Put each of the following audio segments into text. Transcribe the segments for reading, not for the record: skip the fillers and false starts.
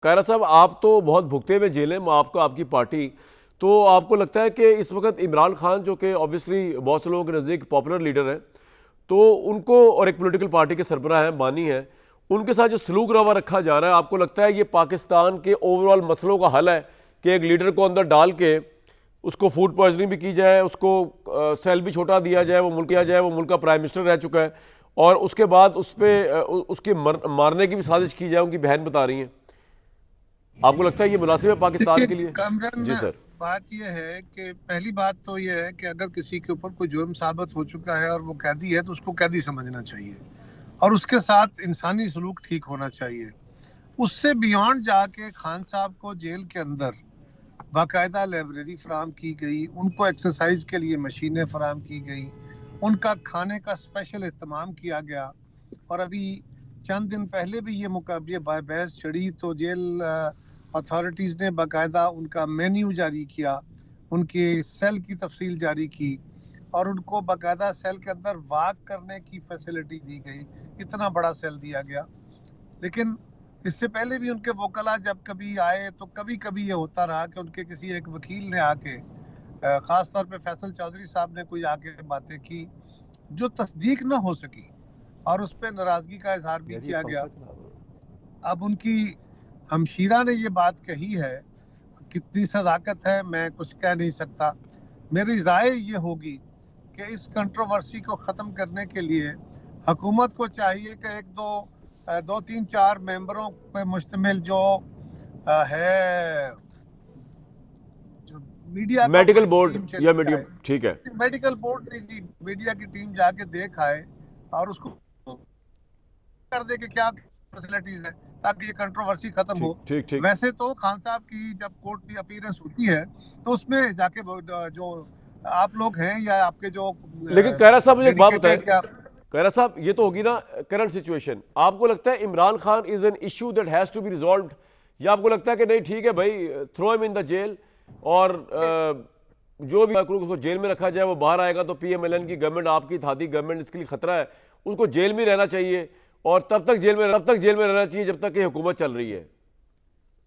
कायरा साहब, आप तो बहुत भुगते हुए जेल हैं, आपको आपकी पार्टी, तो आपको लगता है कि इस वक्त इमरान खान जो कि ऑब्वियसली बहुत से लोगों के नज़दीक पॉपुलर लीडर हैं, तो उनको और एक पॉलिटिकल पार्टी के सरबराह हैं, बानी हैं, उनके साथ जो सलूक रवा रखा जा रहा है, आपको लगता है ये पाकिस्तान के ओवरऑल मसलों का हल है कि एक लीडर को अंदर डाल के उसको फूड पॉइजनिंग भी की जाए, उसको सेल भी छोटा दिया जाए, वो मुल्क किया जाए, वो मुल्क का प्राइम मिनिस्टर रह चुका है, और उसके बाद उस पर उसके मारने की भी साजिश की जाए, उनकी बहन बता रही हैं। आपको लगता है ये मुनासिब है पाकिस्तान देखिए के लिए? कामरान, जी सर। बात यह है कि पहली बात तो यह है कि अगर किसी के ऊपर कोई जुर्म साबित हो चुका है और वो कैदी है तो उसको कैदी समझना चाहिए और उसके साथ इंसानी सलूक ठीक होना चाहिए। उससे बियॉन्ड जाके खान साहब को जेल के अंदर बाकायदा लाइब्रेरी फराम की गई, उनको एक्सरसाइज के लिए मशीनें फराम की गई, उनका खाने का स्पेशल इत्तेमाम किया गया। और अभी चंद दिन पहले भी ये मुकाबले बहस चढ़ी तो जेल अथॉरिटीज़ ने बाकायदा उनका मेन्यू जारी किया, उनके सेल की तफसील जारी की और उनको बाकायदा सेल के अंदर वाक करने की फैसिलिटी दी गई। इतना बड़ा सेल दिया गया। लेकिन इससे पहले भी उनके वकला जब कभी आए तो कभी कभी ये होता रहा कि उनके किसी एक वकील ने आके, ख़ास तौर पे फैसल चौधरी साहब ने कोई आके बातें की जो तस्दीक न हो सकी और उस पर नाराज़गी का इजहार भी किया गया। अब उनकी हमशीरा ने ये बात कही है, कितनी सदाकत है मैं कुछ कह नहीं सकता। मेरी राय ये होगी कि इस कंट्रोवर्सी को ख़त्म करने के लिए हुकूमत को चाहिए कि दो तीन चार मेंबरों पे मुश्तमिल जो है, जो मीडिया को मेडिकल कोई बोर्ड टीम या चली मीडियम, जाए, ठीक है। मेडिकल बोर्ड नहीं जी, मीडिया की टीम जाके देख आए और उसको कर दे कि क्या फैसिलिटीज है ताकि ये कंट्रोवर्सी खत्म हो। ठीक ठीक ठीक। वैसे तो खान साहब की जब कोर्ट की अपीयरेंस होती है तो उसमें जाके जो आप लोग हैं या आपके जो लेकिन कैरा साहब, मुझे एक बात बताएं। डेडिकेटेड या कैरा साहब, ये तो होगी ना करंट सिचुएशन, आपको लगता है Imran Khan is an issue that has to be resolved, या आपको लगता है कि नहीं ठीक है भाई, throw him in the jail, और जो भी उसको जेल में रखा जाए, वो बाहर आएगा तो पीएमएलएन की गवर्नमेंट, आपकी थाती गवर्नमेंट, इसके लिए खतरा है, उसको जेल में रहना चाहिए, और तब तक जेल में रहना चाहिए जब तक कि हुकूमत चल रही है।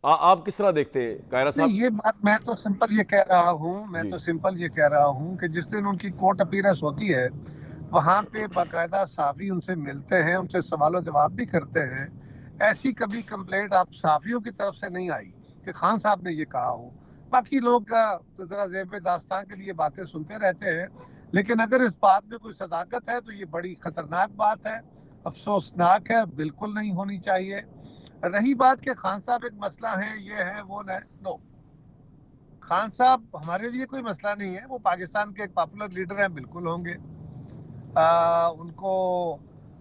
आप किस तरह देखते हैं कायरा नहीं, साहब? ये बात मैं तो सिंपल ये कह रहा हूँ, मैं जी। तो सिंपल ये कह रहा हूँ कि जिस दिन उनकी कोर्ट अपीयरेंस होती है वहां पे बाकायदा साफी उनसे मिलते हैं, उनसे सवालों जवाब भी करते हैं। ऐसी कभी कंप्लेंट आप साफियों की तरफ से नहीं आई कि खान साहब ने ये कहा हो। बाकी लोग तो जरा ज़ेब दास्तान के लिए बातें सुनते रहते हैं, लेकिन अगर इस बात में कोई सदाकत है तो ये बड़ी खतरनाक बात है, अफसोसनाक है, बिल्कुल नहीं होनी चाहिए। रही बात के खान साहब एक मसला है, ये है वो है, नो, खान साहब हमारे लिए कोई मसला नहीं है। वो पाकिस्तान के एक पॉपुलर लीडर हैं, बिल्कुल होंगे। उनको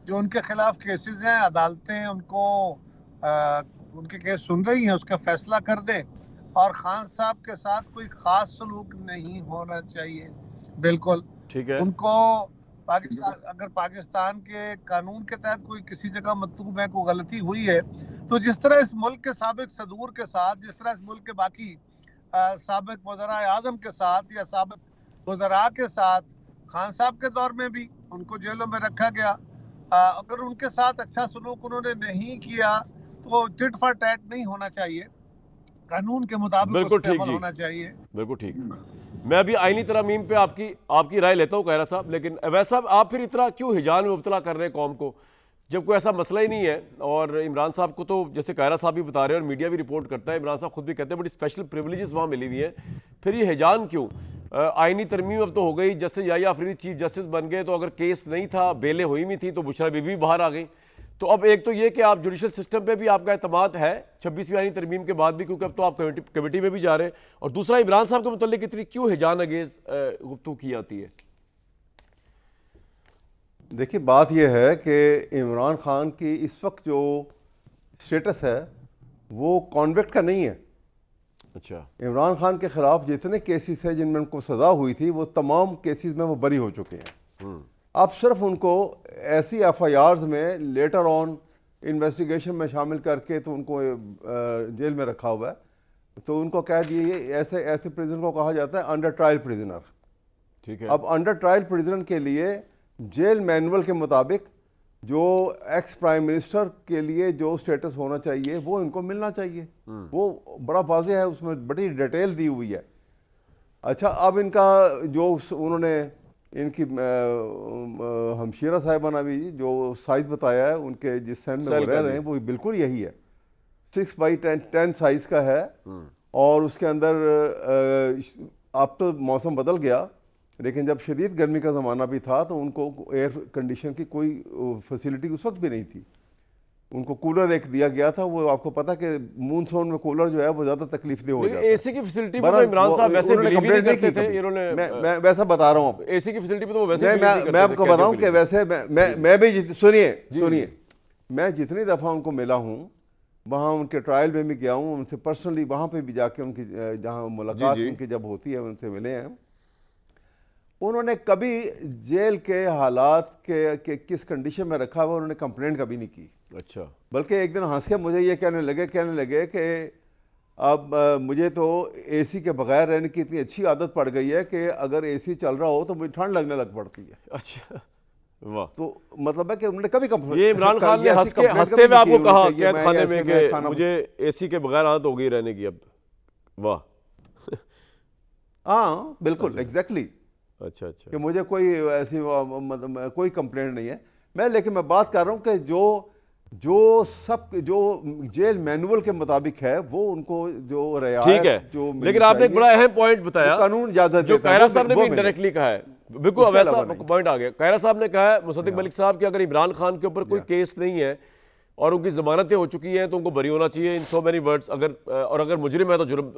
जो उनके खिलाफ केसेस हैं, अदालतें उनको उनके केस सुन रही हैं, उसका फैसला कर दें और खान साहब के साथ कोई खास सलूक नहीं होना चाहिए। बिल्कुल ठीक है। उनको अगर पाकिस्तान के कानून के तहत कोई किसी जगह मतलूब है, कोई गलती हुई है, तो जिस तरह इस मुल्क के साबिक सदूर के साथ, जिस तरह इस मुल्क के बाकी साबिक वज़रा आज़म के साथ या साबिक वज़रा के साथ, खान साहब के दौर में भी उनको जेलों में रखा गया। अगर उनके साथ अच्छा सलूक उन्होंने नहीं किया तो टिट फॉर टैट नहीं होना चाहिए, कानून के मुताबिक उस बिल्कुल पर ठीक अमल जी, होना चाहिए। बिल्कुल ठीक। मैं अभी आईनी तरमीम पे आपकी आपकी राय लेता हूँ कायरा साहब, लेकिन वैसा आप फिर इतना क्यों हिजान में मुब्तला कर रहे हैं कौम को, जब कोई ऐसा मसला ही नहीं है? और इमरान साहब को तो जैसे कायरा साहब भी बता रहे हैं और मीडिया भी रिपोर्ट करता है, इमरान साहब खुद भी कहते हैं बड़ी स्पेशल प्रिविलेजेस वहाँ मिली हुई है, फिर ये हिजान क्यों? आईनी तरमीम अब तो हो गई, justice Yahya Afridi chief justice बन गए, तो अगर केस नहीं था, बेलें हुई भी थी, तो बुशरा बीबी भी बाहर आ गई। तो अब एक तो ये कि आप जुडिशल सिस्टम पे भी आपका एतमाद है 26वीं आईनी तरमीम के बाद भी, क्योंकि अब तो आप कमेटी में भी जा रहे हैं, और दूसरा इमरान साहब के मुतल्लिक इतनी क्यों हिजान अंगेज गुफ्तगू की जाती है? देखिए, बात यह है कि इमरान खान की इस वक्त जो स्टेटस है वो कॉन्विक्ट का नहीं है। अच्छा। इमरान खान के ख़िलाफ़ जितने केसेस हैं जिनमें उनको सज़ा हुई थी वो तमाम केसेस में वो बरी हो चुके हैं। अब सिर्फ उनको ऐसी एफआईआर्स में लेटर ऑन इन्वेस्टिगेशन में शामिल करके तो उनको जेल में रखा हुआ है, तो उनको कह दिए, ऐसे ऐसे प्रिजनर को कहा जाता है अंडर ट्रायल प्रिजनर। ठीक है। अब अंडर ट्रायल प्रिजनर के लिए जेल मैनुअल के मुताबिक जो एक्स प्राइम मिनिस्टर के लिए जो स्टेटस होना चाहिए वो इनको मिलना चाहिए। वो बड़ा वाज़ेह है, उसमें बड़ी डिटेल दी हुई है। अच्छा, अब इनका जो उन्होंने इनकी हमशीरा साहिबाना भी जो साइज़ बताया है उनके जिस सैन में वो रह रहे हैं वो बिल्कुल यही है, 6x10 साइज़ का है। और उसके अंदर अब तो मौसम बदल गया, लेकिन जब शदीद गर्मी का ज़माना भी था तो उनको एयर कंडीशन की कोई फैसिलिटी उस वक्त भी नहीं थी। उनको कूलर एक दिया गया था, वो आपको पता कि मूनसून में कूलर जो है वो ज़्यादा तकलीफदेह हो जाता है। एसी की फैसिलिटी पे तो इमरान साहब वैसे बिलीव ही नहीं करते थे। इन्होंने मैं वैसा बता रहा हूँ, एसी की फैसिलिटी पे तो वो वैसे मैं आपको बताऊं कि वैसे मैं भी सुनिए, मैं जितनी दफ़ा उनको मिला हूँ वहाँ उनके ट्रायल में भी गया हूँ, उनसे पर्सनली वहाँ पे भी जाके उनकी जहाँ मुलाकात उनकी जब होती है उनसे मिले हैं। उन्होंने कभी जेल के हालात के किस कंडीशन में रखा हुआ उन्होंने कंप्लेंट कभी नहीं की। अच्छा, बल्कि एक दिन हंस के मुझे ये कहने लगे कि अब मुझे तो एसी के बगैर रहने की इतनी अच्छी आदत पड़ गई है कि अगर एसी चल रहा हो तो मुझे ठंड लगने लग पड़ती है। अच्छा, वाह। तो मतलब है कि उन्होंने कभी ये इमरान खान ने हंसते हुए आपको कहा कैद खाने में कि मुझे एसी के बगैर आदत हो गई रहने की अब। वाह। हाँ बिल्कुल, एग्जैक्टली। अच्छा अच्छा, कि मुझे कोई ऐसी मतलब कोई कंप्लेंट नहीं है लेकिन मैं बात कर रहा हूँ कि जो जेल मैनुअल के मुताबिक है वो उनको जो रियायत ठीक है, जो लेकिन आपने एक बड़ा अहम पॉइंट बताया, कानून इजाजत जो देता है, कायरा साहब ने भी वो मिले। इंडायरेक्टली कहा है, बिल्कुल वैसा पॉइंट आ गया। कायरा साहब ने कहा है मुसद्दिक मलिक साहब कि अगर इमरान खान के ऊपर कोई केस नहीं है और उनकी जमानतें हो चुकी हैं तो उनको बरी होना चाहिए, इन सो मेनी वर्ड्स। अगर मुजरिम है तो जुर्म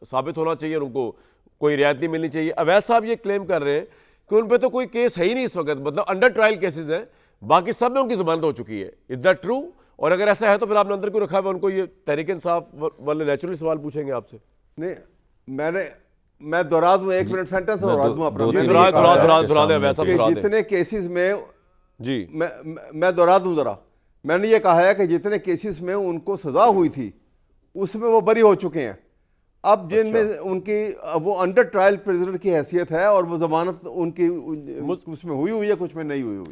साबित होना चाहिए और उनको कोई रियायत नहीं मिलनी चाहिए। अवैध साहब ये क्लेम कर रहे हैं कि उन पर तो कोई केस है ही नहीं इस वक्त, मतलब अंडर ट्रायल केसेस हैं, बाकी सब में उनकी जमानत हो चुकी है। Is that true? और अगर ऐसा है तो फिर आपने अंदर क्यों रखा है? उनको ये तहरीक इंसाफ वाले नेचुरली सवाल पूछेंगे आपसे। नहीं, मैं दोहरा दूं, 1 मिनट सेंटेंस दोहरा दूं अपना। दोहरा दें वैसा दोहरा दें। जितने केसेस में जी, मैं दोहरा दूं जरा, मैंने ये कहा है कि जितने केसेस में उनको सजा हुई थी उसमें वो बरी हो चुके हैं। अब जिनमें उनकी वो अंडर ट्रायल प्रिजनर की हैसियत है और वो जमानत उनकी उसमें हुई है, कुछ में नहीं हुई।